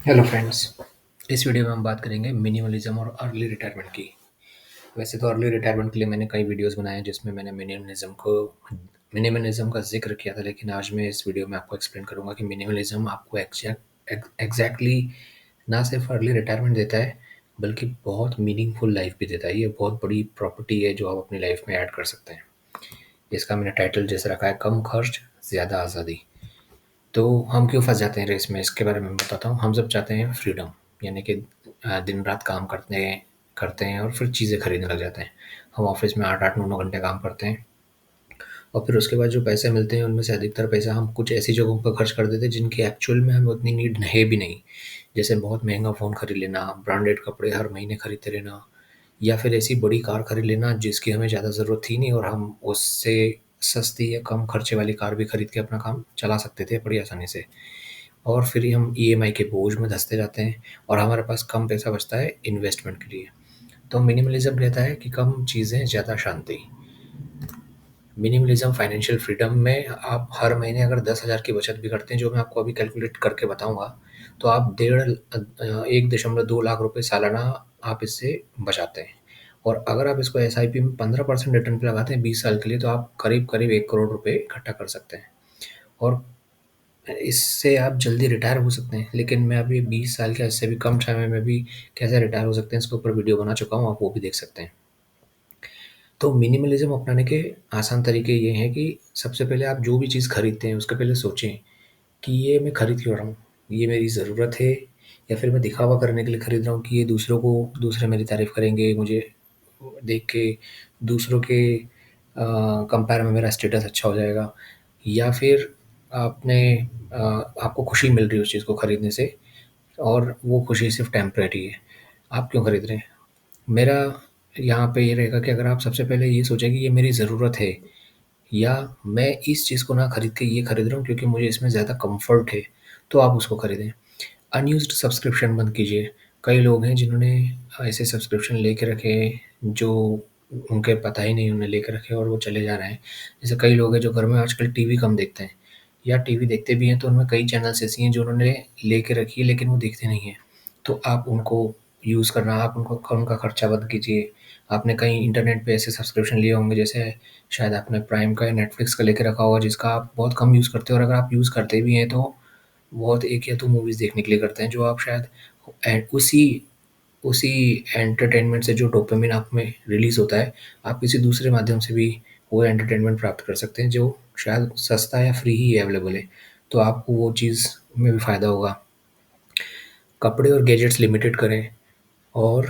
Hello friends. इस video में हम बात करेंगे मिनिमलिज्म और अर्ली रिटायरमेंट की। वैसे तो अर्ली रिटायरमेंट के लिए मैंने कई वीडियोस बनाए हैं जिसमें मैंने मिनिमलिज्म का जिक्र किया था, लेकिन आज मैं इस वीडियो में आपको एक्सप्लेन करूंगा कि मिनिमलिज्म आपको एग्जैक्टली ना सिर्फ अर्ली रिटायरमेंट देता है बल्कि बहुत मीनिंगफुल लाइफ भी देता है। ये बहुत बड़ी प्रॉपर्टी है जो आप अपनी लाइफ में ऐड कर सकते हैं। इसका मैंने टाइटल जैसे रखा है, कम खर्च ज़्यादा आज़ादी। तो हम क्यों फँस जाते हैं रेस में, इसके बारे में मैं बताता हूँ। हम सब चाहते हैं फ्रीडम, यानी कि दिन रात काम करते हैं और फिर चीज़ें खरीदने लग जाते हैं। हम ऑफिस में 8-8 9-9 घंटे काम करते हैं और फिर उसके बाद जो पैसे मिलते हैं उनमें से अधिकतर पैसा हम कुछ ऐसी जगहों पर खर्च कर देते हैं जिनकी एक्चुअल में हमें उतनी नीड है भी नहीं। जैसे बहुत महंगा फ़ोन खरीद लेना, ब्रांडेड कपड़े हर महीने खरीदते रहना, या फिर ऐसी बड़ी कार खरीद लेना जिसकी हमें ज़्यादा ज़रूरत थी नहीं और हम उससे सस्ती या कम खर्चे वाली कार भी खरीद के अपना काम चला सकते थे बड़ी आसानी से। और फिर हम ईएमआई के बोझ में धँसते जाते हैं और हमारे पास कम पैसा बचता है इन्वेस्टमेंट के लिए। तो मिनिमलिज़्म कहता है कि कम चीज़ें ज़्यादा शांति। मिनिमलिज़्म फाइनेंशियल फ्रीडम में आप हर महीने अगर 10,000 की बचत भी करते हैं, जो मैं आपको अभी कैलकुलेट करके बताऊँगा, तो आप 1.2 लाख रुपए सालाना आप इससे बचाते हैं। और अगर आप इसको एसआईपी में 15% रिटर्न पे लगाते हैं 20 साल के लिए, तो आप करीब-करीब 1 करोड़ रुपए इकट्ठा कर सकते हैं। और इससे आप जल्दी रिटायर हो सकते हैं। लेकिन मैं अभी 20 साल के इससे भी कम समय में भी कैसे रिटायर हो सकते हैं, इसके ऊपर वीडियो बना चुका हूँ, आप वो भी देख सकते हैं। तो मिनिमलिज़्म अपनाने के आसान तरीके ये हैं कि सबसे पहले आप जो भी चीज़ खरीदते हैं, उसके पहले सोचें कि ये मैं खरीद क्यों रहा हूँ? ये मेरी ज़रूरत है या फिर मैं दिखावा करने के लिए खरीद रहा हूँ कि ये दूसरे मेरी तारीफ़ करेंगे, मुझे देख के दूसरों के कंपेयर में मेरा स्टेटस अच्छा हो जाएगा, या फिर आपने आपको खुशी मिल रही है उस चीज़ को खरीदने से और वो खुशी सिर्फ़ टेम्परेरी है। आप क्यों खरीद रहे हैं? मेरा यहाँ पे ये रहेगा कि अगर आप सबसे पहले ये सोचें कि ये मेरी ज़रूरत है या मैं इस चीज़ को ना खरीद के ये खरीद रहा हूँ क्योंकि मुझे इसमें ज़्यादा कम्फ़र्ट है, तो आप उसको खरीदें। अनयूज़्ड सब्सक्रिप्शन बंद कीजिए। कई लोग हैं जिन्होंने ऐसे सब्सक्रिप्शन लेके रखे हैं जो उनके पता ही नहीं उन्होंने लेके रखे हैं और वो चले जा रहे हैं। जैसे कई लोग हैं जो घर में आजकल टीवी कम देखते हैं या टीवी देखते भी हैं तो उनमें कई चैनल्स ऐसी हैं जो उन्होंने लेके रखी है लेकिन वो देखते नहीं हैं। तो आप उनको यूज़ करना, आप उनका खर्चा बंद कीजिए। आपने कहीं इंटरनेट पे ऐसे सब्सक्रिप्शन लिए होंगे, जैसे शायद आपने प्राइम का या नेटफ्लिक्स का लेके रखा होगा जिसका आप बहुत कम यूज़ करते हो, और अगर आप यूज़ करते भी हैं तो बहुत 1 या 2 मूवीज़ देखने के लिए करते हैं, जो आप शायद उसी उसी एंटरटेनमेंट से जो डोपामाइन आप में रिलीज़ होता है, आप किसी दूसरे माध्यम से भी वो एंटरटेनमेंट प्राप्त कर सकते हैं जो शायद सस्ता या फ्री ही अवेलेबल है। तो आपको वो चीज़ में भी फ़ायदा होगा। कपड़े और गैजेट्स लिमिटेड करें। और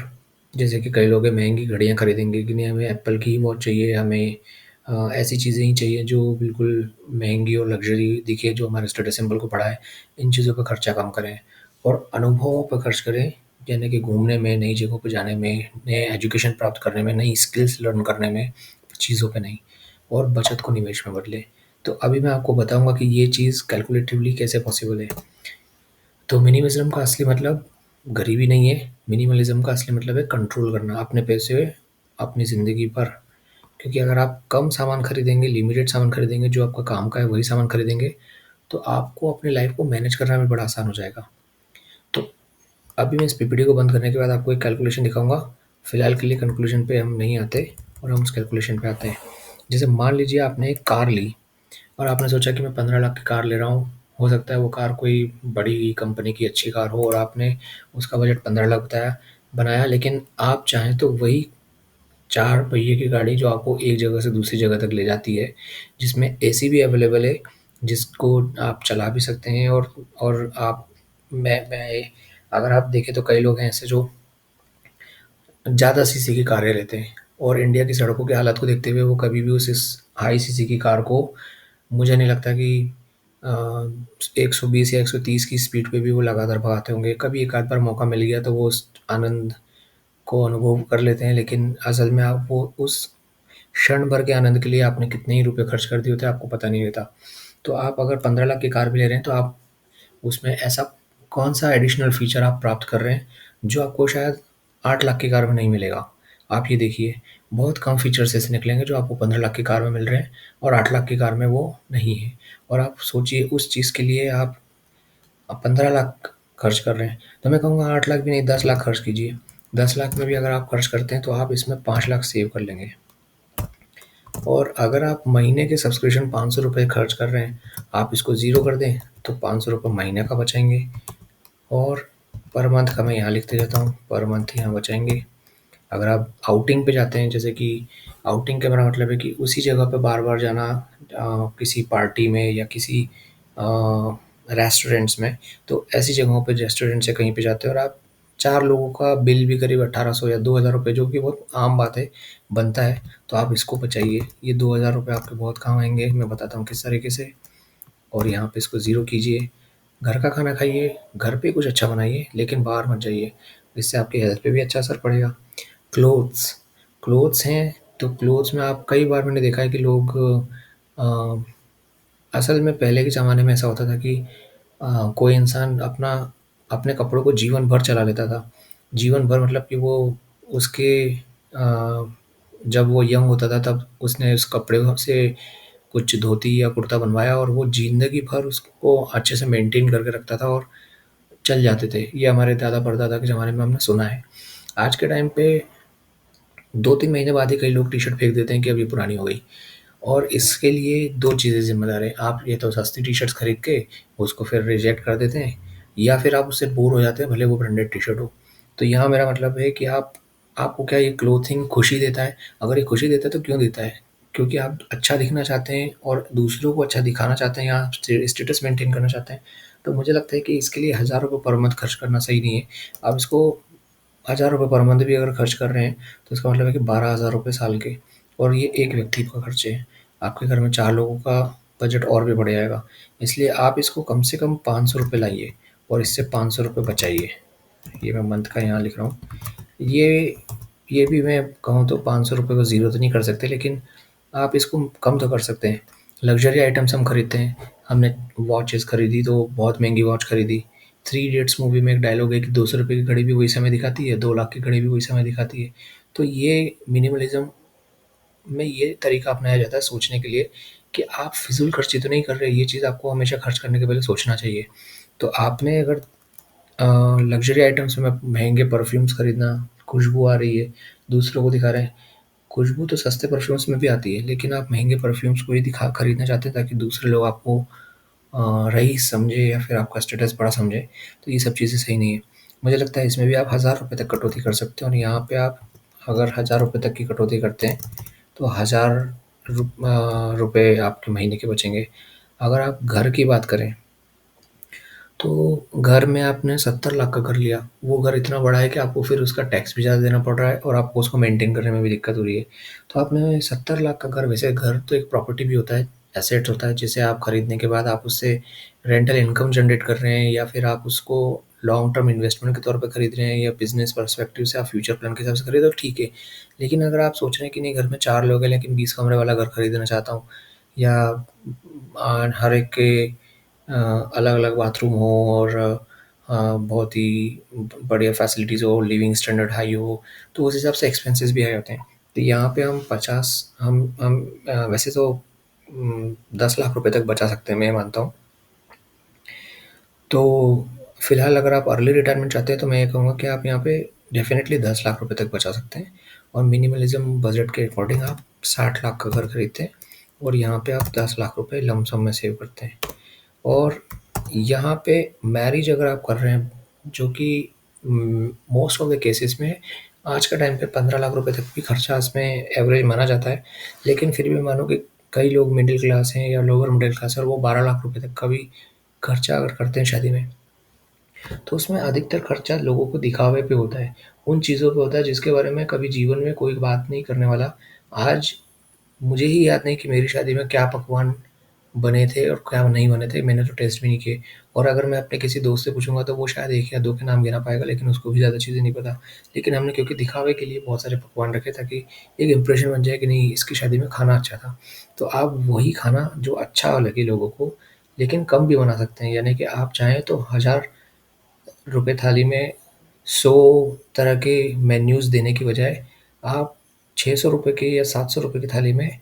जैसे कि कई लोग हैं महँगी घड़ियाँ खरीदेंगे कि नहीं, हमें एप्पल की ही वॉच चाहिए, हमें ऐसी चीज़ें ही चाहिए जो बिल्कुल महँगी और लग्ज़री दिखे, जो हमारे स्टेटस सिंबल को बढ़ाए। इन चीज़ों पे खर्चा कम करें और अनुभवों पर खर्च करें, यानी कि घूमने में, नई जगहों पे जाने में, नए एजुकेशन प्राप्त करने में, नई स्किल्स लर्न करने में, चीज़ों पे नहीं। और बचत को निवेश में बदलें। तो अभी मैं आपको बताऊँगा कि ये चीज़ कैलकुलेटिवली कैसे पॉसिबल है। तो मिनिमलिज़्म का असली मतलब गरीबी नहीं है, मिनिमलिज़्म का असली मतलब है कंट्रोल करना अपने पैसे, अपनी ज़िंदगी पर। क्योंकि अगर आप कम सामान खरीदेंगे, लिमिटेड सामान खरीदेंगे, जो आपका काम का है वही सामान खरीदेंगे, तो आपको अपनी लाइफ़ को मैनेज करना भी बड़ा आसान हो जाएगा। तो अभी मैं इस पीपीटी को बंद करने के बाद आपको एक कैलकुलेशन दिखाऊँगा। फ़िलहाल के लिए कंक्लूज़न पे हम नहीं आते और हम उस कैलकुलेशन पे आते हैं। जैसे मान लीजिए आपने एक कार ली और आपने सोचा कि मैं 15 लाख की कार ले रहा हूँ। हो सकता है वो कार कोई बड़ी कंपनी की अच्छी कार हो और आपने उसका बजट 15 लाख बनाया, लेकिन आप चाहें तो वही 4 पहिए की गाड़ी जो आपको एक जगह से दूसरी जगह तक ले जाती है, जिसमें एसी भी अवेलेबल है, जिसको आप चला भी सकते हैं। और आप मैं अगर आप देखें तो कई लोग हैं ऐसे जो ज़्यादा सीसी की कारें लेते हैं और इंडिया की सड़कों की हालत को देखते हुए वो कभी भी उस इस हाई सीसी की कार को, मुझे नहीं लगता कि 120 या 130 की स्पीड पे भी वो लगातार भगाते होंगे। कभी एक आध बार मौका मिल गया तो वो उस आनंद को अनुभव कर लेते हैं, लेकिन असल में आप वो उस क्षण भर के आनंद के लिए आपने कितने ही रुपए खर्च कर दिए होते हैं, आपको पता नहीं रहता। तो आप अगर 15 लाख की कार भी ले रहे हैं, तो आप उसमें ऐसा कौन-सा एडिशनल फ़ीचर आप प्राप्त कर रहे हैं, जो आपको शायद 8 लाख की कार में नहीं मिलेगा। आप ये देखिए, बहुत कम फ़ीचर्स ऐसे निकलेंगे जो आपको 15 लाख की कार में मिल रहे हैं और 8 लाख की कार में वो नहीं है। और आप सोचिए उस चीज़ के लिए आप 15 लाख खर्च कर रहे हैं। तो मैं कहूँगा 8 लाख भी नहीं, 10 लाख खर्च कीजिए। 10 लाख में भी अगर आप खर्च करते हैं तो आप इसमें 5 लाख सेव कर लेंगे। और अगर आप महीने के सब्सक्रिप्शन ₹500 खर्च कर रहे हैं, आप इसको ज़ीरो कर दें तो ₹500 महीने का बचाएँगे। और पर मंथ का मैं यहाँ लिखते जाता हूँ, पर मंथ यहाँ बचाएँगे। अगर आप आउटिंग पे जाते हैं, जैसे कि आउटिंग का मेरा मतलब है कि उसी जगह पे बार-बार जाना, किसी पार्टी में या किसी रेस्टोरेंट्स में, तो ऐसी जगहों पे रेस्टोरेंट से कहीं पे जाते हैं और आप 4 लोगों का बिल भी करीब 1800 या ₹2000, जो कि बहुत आम बात है, बनता है, तो आप इसको बचाइए। ये ₹2000 आपके बहुत काम आएँगे, मैं बताता हूँ किस तरीके से। और यहाँ पे इसको ज़ीरो कीजिए। घर का खाना खाइए, घर पे कुछ अच्छा बनाइए, लेकिन बाहर मत जाइए, इससे आपकी हेल्थ पे भी अच्छा असर पड़ेगा। क्लोथ्स, क्लोथ्स हैं, तो क्लोथ्स में आप कई बार मैंने देखा है कि लोग अ, असल में पहले के ज़माने में ऐसा होता था कि कोई इंसान अपने कपड़ों को जीवन भर चला लेता था। जीवन भर मतलब कि वो उसके जब वो यंग होता था तब उसने उस कपड़े से कुछ धोती या कुर्ता बनवाया और वो ज़िंदगी भर उसको अच्छे से मेंटेन करके रखता था और चल जाते थे। ये हमारे दादा-परदादा के ज़माने में हमने सुना है। आज के टाइम पे 2-3 महीने बाद ही कई लोग टी-शर्ट फेंक देते हैं कि अब ये पुरानी हो गई। और इसके लिए 2 चीज़ें ज़िम्मेदार हैं। आप या तो सस्ती टी-शर्ट्स खरीद के उसको फिर रिजेक्ट कर देते हैं, या फिर आप उससे बोर हो जाते हैं, भले वो ब्रांडेड टी-शर्ट हो। तो यहाँ मेरा मतलब है कि आपको क्या ये क्लॉथिंग खुशी देता है? अगर ये खुशी देता है तो क्यों देता है? क्योंकि आप अच्छा दिखना चाहते हैं और दूसरों को अच्छा दिखाना चाहते हैं, या आप स्टेटस मेंटेन करना चाहते हैं। तो मुझे लगता है कि इसके लिए ₹1000 पर मंथ खर्च करना सही नहीं है। आप इसको ₹1000 पर मंथ भी अगर खर्च कर रहे हैं, तो इसका मतलब है कि ₹12,000 साल के, और ये एक व्यक्ति का खर्चे हैं। आपके घर में 4 लोगों का बजट और भी बढ़ जाएगा। इसलिए आप इसको कम से कम ₹500 लाइए और इससे ₹500 बचाइए। ये मैं मंथ का यहाँ लिख रहा हूँ। ये ये भी मैं कहूँ तो ₹500 को ज़ीरो तो नहीं कर सकते, लेकिन आप इसको कम तो कर सकते हैं। लग्ज़री आइटम्स हम खरीदते हैं। हमने वॉचेस खरीदी तो बहुत महँगी वॉच खरीदी। थ्री इडियट्स मूवी में एक डायलॉग है कि ₹200 की घड़ी भी वही समय दिखाती है, 2 लाख की घड़ी भी वही समय दिखाती है। तो ये मिनिमलिज़्म में ये तरीका अपनाया जाता है सोचने के लिए कि आप फ़िज़ूल खर्ची तो नहीं कर रहे, ये चीज़ आपको हमेशा खर्च करने के पहले सोचना चाहिए। तो आपने अगर लग्ज़री आइटम्स में महँगे परफ्यूम्स खरीदना, खुशबू आ रही है, दूसरों को दिखा रहे हैं। खुशबू तो सस्ते परफ्यूम्स में भी आती है, लेकिन आप महँगे परफ्यूम्स को ही दिखा खरीदना चाहते हैं ताकि दूसरे लोग आपको रईस समझे या फिर आपका स्टेटस बड़ा समझे, तो ये सब चीज़ें सही नहीं है। मुझे लगता है इसमें भी आप ₹1000 तक कटौती कर सकते हैं, और यहाँ पे आप अगर ₹1000 तक की कटौती करते हैं, तो रुपए आपके महीने के बचेंगे। अगर आप घर की बात करें, तो घर में आपने 70 लाख का घर लिया, वो घर इतना बड़ा है कि आपको फिर उसका टैक्स भी ज़्यादा देना पड़ रहा है और आपको उसको मेंटेन करने में भी दिक्कत हो रही है। तो आपने 70 लाख का घर, वैसे घर तो एक प्रॉपर्टी भी होता है, एसेट होता है, जिसे आप खरीदने के बाद आप उससे रेंटल इनकम जनरेट कर रहे हैं, या फिर आप उसको लॉन्ग टर्म इन्वेस्टमेंट के तौर पे खरीद रहे हैं, या बिज़नेस पर्सपेक्टिव से आप फ्यूचर प्लान के हिसाब से खरीदो, ठीक है। लेकिन अगर आप सोच रहे हैं कि नहीं, घर में 4 लोग हैं लेकिन 20 कमरे वाला घर खरीदना चाहता हूँ, या हर एक के अलग-अलग बाथरूम हो और बहुत ही बढ़िया फैसिलिटीज़ हो, लिविंग स्टैंडर्ड हाई हो, तो उस हिसाब से एक्सपेंसेस भी हाई होते हैं। तो यहाँ पे हम 50 हम वैसे तो 10 लाख रुपए तक बचा सकते हैं, मैं ये मानता हूँ। तो फिलहाल अगर आप अर्ली रिटायरमेंट चाहते हैं तो मैं ये कहूँगा कि आप यहाँ पे डेफ़िनेटली 10 लाख रुपए तक बचा सकते हैं, और मिनिमलिज़्म बजट के अकॉर्डिंग आप 60 लाख का घर खरीदते हैं और यहाँ पे आप 10 लाख रुपए लमसम में सेव करते हैं। और यहाँ पे मैरिज अगर आप कर रहे हैं, जो कि मोस्ट ऑफ द केसेस में आज का टाइम पे 15 लाख रुपए तक भी खर्चा इसमें एवरेज माना जाता है। लेकिन फिर भी मानो कि कई लोग मिडिल क्लास हैं या लोअर मिडिल क्लास है और वो 12 लाख रुपए तक का भी खर्चा अगर करते हैं शादी में, तो उसमें अधिकतर खर्चा लोगों को दिखावे पे होता है। उन चीज़ों पे होता है जिसके बारे में कभी जीवन में कोई बात नहीं करने वाला। आज मुझे ही याद नहीं कि मेरी शादी में क्या पकवान बने थे और क्या नहीं बने थे, मैंने तो टेस्ट भी नहीं किए। और अगर मैं अपने किसी दोस्त से पूछूँगा तो वो शायद 1 या 2 के नाम गिना पाएगा, लेकिन उसको भी ज़्यादा चीज़ें नहीं पता। लेकिन हमने क्योंकि दिखावे के लिए बहुत सारे पकवान रखे ताकि एक इम्प्रेशन बन जाए कि नहीं, इसकी शादी में खाना अच्छा था। तो आप वही खाना जो अच्छा लगे लोगों को, लेकिन कम भी बना सकते हैं। यानी कि आप चाहें तो ₹1000 थाली में 100 तरह के मेन्यूज़ देने की बजाय आप ₹600 के या ₹700 की थाली में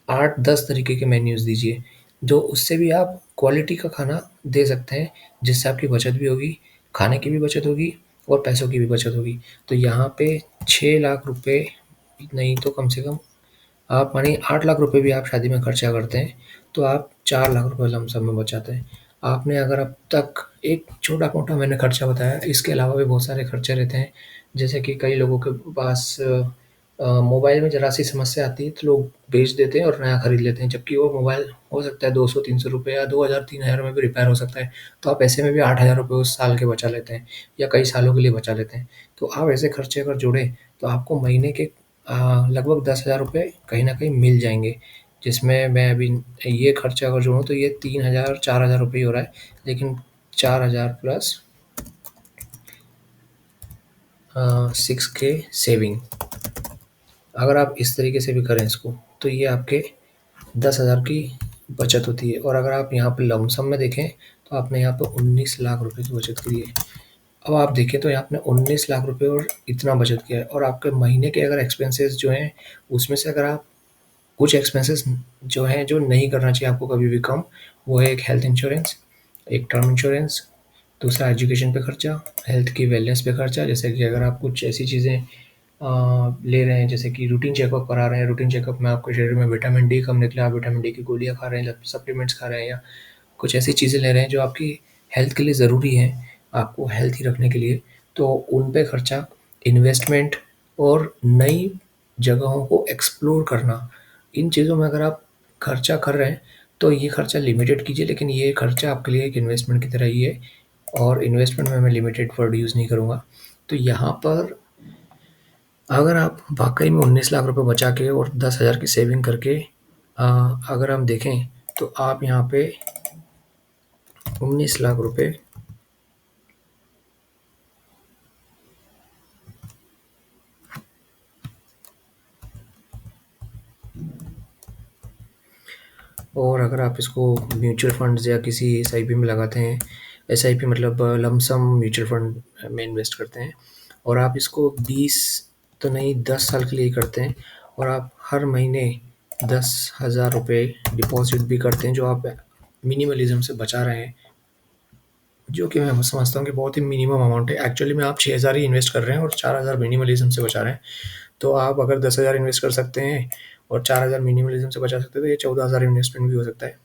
8-10 तरीके के मेन्यूज़ दीजिए, जो उससे भी आप क्वालिटी का खाना दे सकते हैं, जिससे आपकी बचत भी होगी, खाने की भी बचत होगी और पैसों की भी बचत होगी। तो यहाँ पे 6 लाख रुपए नहीं तो कम से कम आप मानिए 8 लाख रुपए भी आप शादी में खर्चा करते हैं, तो आप 4 लाख रुपए लमसम में बचाते हैं। आपने अगर अब तक एक छोटा-मोटा मैंने खर्चा बताया, इसके अलावा भी बहुत सारे खर्चे रहते हैं। जैसे कि कई लोगों के पास मोबाइल में ज़रा-सी समस्या आती है तो लोग बेच देते हैं और नया खरीद लेते हैं, जबकि वो मोबाइल हो सकता है 200-300 रुपए या 2000-3000 में भी रिपेयर हो सकता है। तो आप ऐसे में भी 8000 रुपए उस साल के बचा लेते हैं या कई सालों के लिए बचा लेते हैं। तो आप ऐसे खर्चे अगर जोड़ें, तो आपको महीने के लगभग 10,000 रुपए कहीं न कहीं मिल जाएँगे, जिसमें मैं अभी ये खर्चा अगर जोड़ूँ तो ये 3000 4000 रुपए ही हो रहा है, लेकिन 4000 प्लस 6K सेविंग, अगर आप इस तरीके से भी करें इसको, तो ये आपके 10,000 की बचत होती है। और अगर आप यहाँ पे लमसम में देखें, तो आपने यहाँ पे 19 लाख रुपए की बचत करी है। अब आप देखें तो आपने 19 लाख रुपए और इतना बचत किया है, और आपके महीने के अगर एक्सपेंसेस जो हैं, उसमें से अगर आप कुछ एक्सपेंसेस जो हैं, जो नहीं करना चाहिए आपको कभी भी कम, वो है एक हेल्थ इंश्योरेंस, एक टर्म इंश्योरेंस, दूसरा एजुकेशन पे खर्चा, हेल्थ की वेलनेस पे खर्चा। जैसे कि अगर आप कुछ ऐसी चीज़ें ले रहे हैं, जैसे कि रूटीन चेकअप करा रहे हैं, रूटीन चेकअप में आपके शरीर में विटामिन डी कम निकला, आप विटामिन डी की गोलियाँ खा रहे हैं, सप्लीमेंट्स खा रहे हैं, या कुछ ऐसी चीज़ें ले रहे हैं जो आपकी हेल्थ के लिए ज़रूरी हैं, आपको हेल्थी रखने के लिए, तो उन पे खर्चा, इन्वेस्टमेंट और नई जगहों को एक्सप्लोर करना। इन चीज़ों में अगर आप खर्चा कर रहे हैं, तो ये खर्चा लिमिटेड कीजिए, लेकिन ये खर्चा आपके लिए एक इन्वेस्टमेंट की तरह ही है, और इन्वेस्टमेंट में मैं लिमिटेड वर्ड यूज़ नहीं करूँगा। तो यहाँ पर अगर आप वाक़ई में 19 लाख रुपए बचा के और 10,000 की सेविंग करके अगर हम देखें, तो आप यहाँ पे 19 लाख रुपए और अगर आप इसको म्यूचुअल फंड्स या किसी एसआईपी में लगाते हैं, एसआईपी मतलब लमसम म्यूचुअल फंड में इन्वेस्ट करते हैं, और आप इसको 20 तो नहीं 10 साल के लिए करते हैं, और आप हर महीने 10,000 रुपए डिपॉज़िट भी करते हैं, जो आप मिनिमलिज़्म से बचा रहे हैं, जो कि मैं समझता हूँ कि बहुत ही मिनिमम अमाउंट है। एक्चुअली में आप 6,000 ही इन्वेस्ट कर रहे हैं और 4,000 मिनिमलिज़्म से बचा रहे हैं। तो आप अगर 10,000 इन्वेस्ट कर सकते हैं और 4,000 मिनिमलिज़्म से बचा सकते हैं, तो ये 14,000 इन्वेस्टमेंट भी हो सकता है।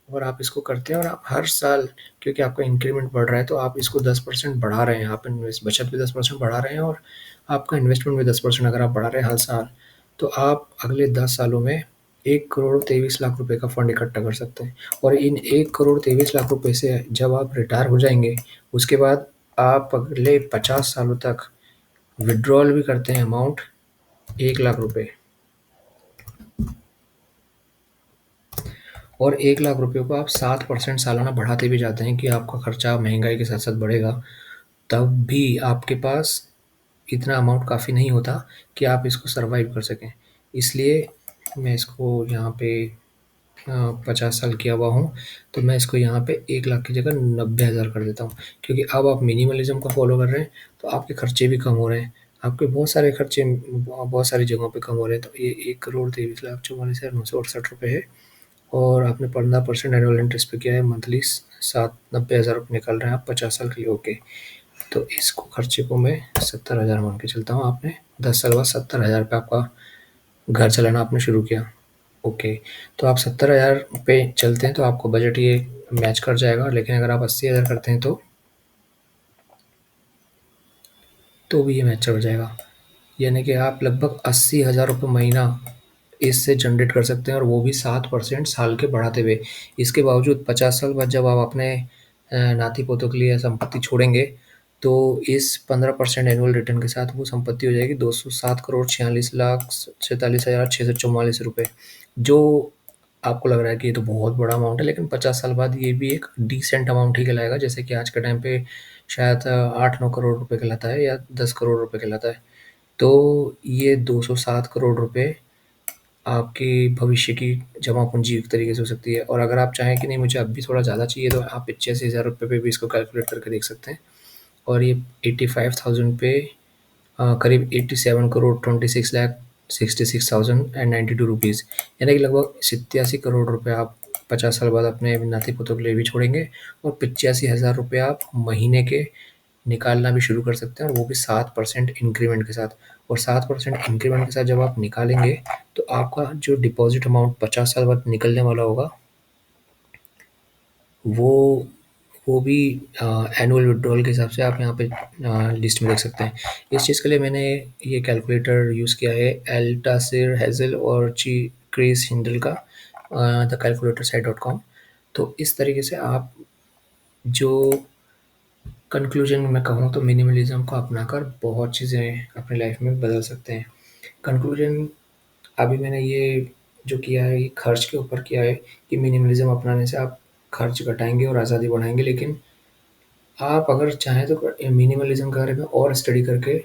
और आप इसको करते हैं और आप हर साल, क्योंकि आपका इंक्रीमेंट बढ़ रहा है, तो आप इसको 10% बढ़ा रहे हैं। आप इन्वेस्ट बचत भी 10% बढ़ा रहे हैं और आपका इन्वेस्टमेंट भी 10% अगर आप बढ़ा रहे हैं हर साल, तो आप अगले 10 सालों में 1 करोड़ 23 लाख रुपए का फंड इकट्ठा कर सकते हैं। और इन 1 करोड़ 23 लाख रुपए से जब आप रिटायर हो जाएँगे, उसके बाद आप अगले 50 सालों तक विथड्रॉल भी करते हैं अमाउंट 1 लाख रुपए, और 1 लाख रुपए को आप 7% सालाना बढ़ाते भी जाते हैं कि आपका खर्चा महँगाई के साथ-साथ बढ़ेगा, तब भी आपके पास इतना अमाउंट काफ़ी नहीं होता कि आप इसको सर्वाइव कर सकें। इसलिए मैं इसको यहाँ पे 50 साल किया हुआ हूँ, तो मैं इसको यहाँ पे 1 लाख की जगह 90,000 कर देता हूँ। क्योंकि अब आप मिनिमलिज़्म को फ़ॉलो कर रहे हैं, तो आपके खर्चे भी कम हो रहे हैं। आपके बहुत सारे खर्चे बहुत सारी जगहों पे कम हो रहे हैं। तो ये 1 करोड़ 23 लाख 44,968 रुपए है, और आपने 15% एनुअल इंटरेस्ट पे किया है, मंथली 790,000 रुपए निकल रहे हैं, आप 50 साल के लिए ओके। तो इसको खर्चे को मैं 70,000 मान के चलता हूँ। आपने 10 साल बाद 70,000 पे आपका घर चलाना आपने शुरू किया, ओके। तो आप 70,000 पे चलते हैं तो आपको बजट ये मैच कर जाएगा, लेकिन अगर आप 80,000 करते हैं तो भी ये मैच कर जाएगा। यानी कि आप लगभग 80,000 रुपये महीना इससे जनरेट कर सकते हैं, और वो भी 7% साल के बढ़ाते हुए। इसके बावजूद 50 साल बाद जब आप अपने नाती-पोतों के लिए संपत्ति छोड़ेंगे, तो इस 15% एनुअल रिटर्न के साथ वो संपत्ति हो जाएगी 207 करोड़ 46 लाख 47,644 रुपए, जो आपको लग रहा है कि ये तो बहुत बड़ा अमाउंट है, लेकिन 50 साल बाद ये भी एक डिसेंट अमाउंट ही कहलाएगा। जैसे कि आज के टाइम पे शायद 8-9 करोड़ रुपए कहलाता है या 10 करोड़ रुपए कहलाता है। तो ये 207 करोड़ रुपए आपकी भविष्य की जमा पूँजी एक तरीके से हो सकती है। और अगर आप चाहें कि नहीं मुझे अब भी थोड़ा ज़्यादा चाहिए, तो आप 85,000 रुपए पे भी इसको कैलकुलेट करके देख सकते हैं। और ये 85,000 पे करीब 87 करोड़ 26 लाख 66,092 रुपीज़, यानी कि लगभग 87 करोड़ रुपए आप 50 साल बाद अपने नाती-पोतों के लिए भी छोड़ेंगे और 85,000 रुपए आप महीने के निकालना भी शुरू कर सकते हैं और वो भी 7% इंक्रीमेंट के साथ। और 7% इंक्रीमेंट के साथ जब आप निकालेंगे, तो आपका जो डिपॉज़िट अमाउंट 50 साल बाद निकलने वाला होगा, वो वो भी एनुअल विथड्रॉल के हिसाब से आप यहाँ पे लिस्ट में देख सकते हैं। इस चीज़ के लिए मैंने ये कैलकुलेटर यूज़ किया है एल्टासिर, हेज़ल और ची क्रिस हिंडल का thecalculatorSite.com। तो इस तरीके से आप जो कंक्लूजन में कहूँ तो मिनिमलिज़्म को अपनाकर बहुत चीज़ें अपनी लाइफ़ में बदल सकते हैं। कंक्लूजन अभी मैंने ये जो किया है, ये खर्च के ऊपर किया है कि मिनिमलिज़्म अपनाने से आप खर्च घटाएँगे और आज़ादी बढ़ाएँगे। लेकिन आप अगर चाहें तो मिनिमलिज़्म के बारे में और स्टडी करके,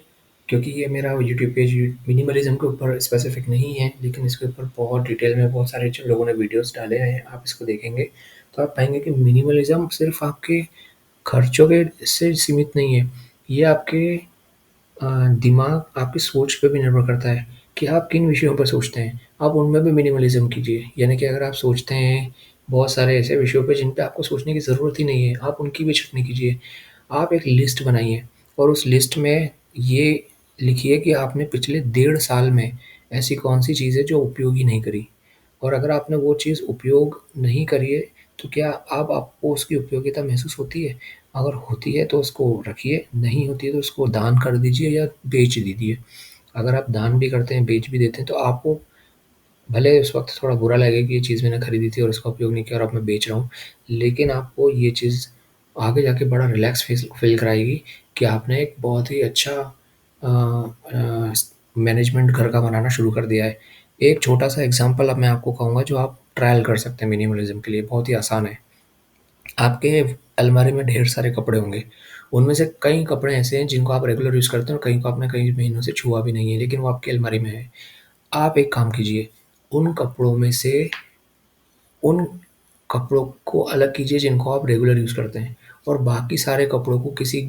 क्योंकि ये मेरा यूट्यूब पेज मिनिमलिज़्म के ऊपर स्पेसिफ़िक नहीं है, लेकिन इसके ऊपर बहुत डिटेल में बहुत सारे जो लोगों ने वीडियोज़ डाले हैं, आप इसको देखेंगे तो आप पाएँगे कि मिनिमलिज़्म सिर्फ़ आपके खर्चों के से सीमित नहीं है। ये आपके अ, दिमाग, आपकी सोच पे भी निर्भर करता है कि आप किन विषयों पर सोचते हैं। आप उनमें भी मिनिमलिज़्म कीजिए। यानी कि अगर आप सोचते हैं बहुत सारे ऐसे विषयों पे जिन पे आपको सोचने की ज़रूरत ही नहीं है, आप उनकी भी छँटनी कीजिए। आप एक लिस्ट बनाइए और उस लिस्ट में ये लिखिए कि आपने पिछले 1.5 साल में ऐसी कौन-सी चीज़ है जो उपयोगी नहीं करी। और अगर आपने वो चीज़ उपयोग नहीं करी है, तो क्या अब आपको उसकी उपयोगिता महसूस होती है? अगर होती है तो उसको रखिए, नहीं होती है तो उसको दान कर दीजिए या बेच दीजिए। अगर आप दान भी करते हैं, बेच भी देते हैं तो आपको भले उस वक़्त थोड़ा बुरा लगे कि ये चीज़ मैंने खरीदी थी और इसका उपयोग नहीं किया और अब मैं बेच रहा हूँ। लेकिन आपको ये चीज़ आगे जाके बड़ा रिलैक्स फ़ील कराएगी कि आपने एक बहुत ही अच्छा मैनेजमेंट घर का बनाना शुरू कर दिया है। एक छोटा-सा एग्ज़ाम्पल अब मैं आपको कहूँगा जो आप ट्रायल कर सकते हैं मिनिमलिज़्म के लिए, बहुत ही आसान है। आपके अलमारी में ढेर सारे कपड़े होंगे। उनमें से कई कपड़े ऐसे हैं जिनको आप रेगुलर यूज़ करते हैं और कई को आपने कई महीनों से छुआ भी नहीं है, लेकिन वो आपकी अलमारी में है। आप एक काम कीजिए, उन कपड़ों में से उन कपड़ों को अलग कीजिए जिनको आप रेगुलर यूज़ करते हैं और बाकी सारे कपड़ों को किसी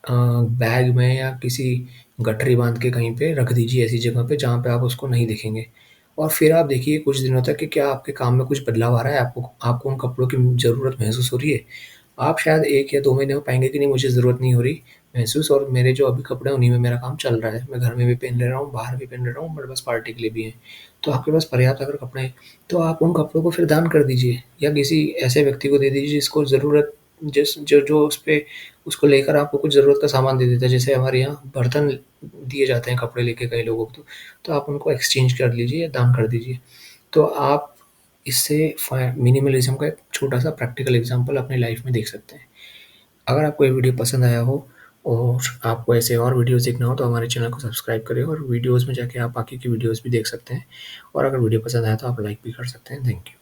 बैग में या किसी गठरी बाँध के कहीं पे रख दीजिए ऐसी जगह पे जहाँ पे आप उसको नहीं देखेंगे। और फिर आप देखिए कुछ दिनों तक कि क्या आपके काम में कुछ बदलाव आ रहा है, आपको आपको उन कपड़ों की ज़रूरत महसूस हो रही है। आप शायद 1 या 2 महीने में पाएँगे कि नहीं मुझे ज़रूरत नहीं हो रही महसूस और मेरे जो अभी कपड़े हैं उन्हीं में मेरा काम चल रहा है। मैं घर में भी पहन ले रहा हूँ, बाहर भी पहन ले रहा हूँ, मेरे पास पार्टी के लिए भी हैं। तो आपके पास पर्याप्त अगर कपड़े हैं, तो आप उन कपड़ों को फिर दान कर दीजिए या किसी ऐसे व्यक्ति को दे दीजिए जिसको ज़रूरत जिस जो जो उसपे उसको लेकर आपको कुछ ज़रूरत का सामान दे देता है। जैसे हमारे यहाँ बर्तन दिए जाते हैं कपड़े लेके कई लोगों को तो आप उनको एक्सचेंज कर लीजिए या दान कर दीजिए। तो आप इससे मिनिमलिज़्म का एक छोटा-सा प्रैक्टिकल एग्ज़ाम्पल अपनी लाइफ़ में देख सकते हैं। अगर आपको ये वीडियो पसंद आया हो और आपको ऐसे और वीडियोज़ देखना हो तो हमारे चैनल को सब्सक्राइब करें और वीडियोज़ में जाके आप बाकी की वीडियोज़ भी देख सकते हैं। और अगर वीडियो पसंद आया तो आप लाइक भी कर सकते हैं। Thank you.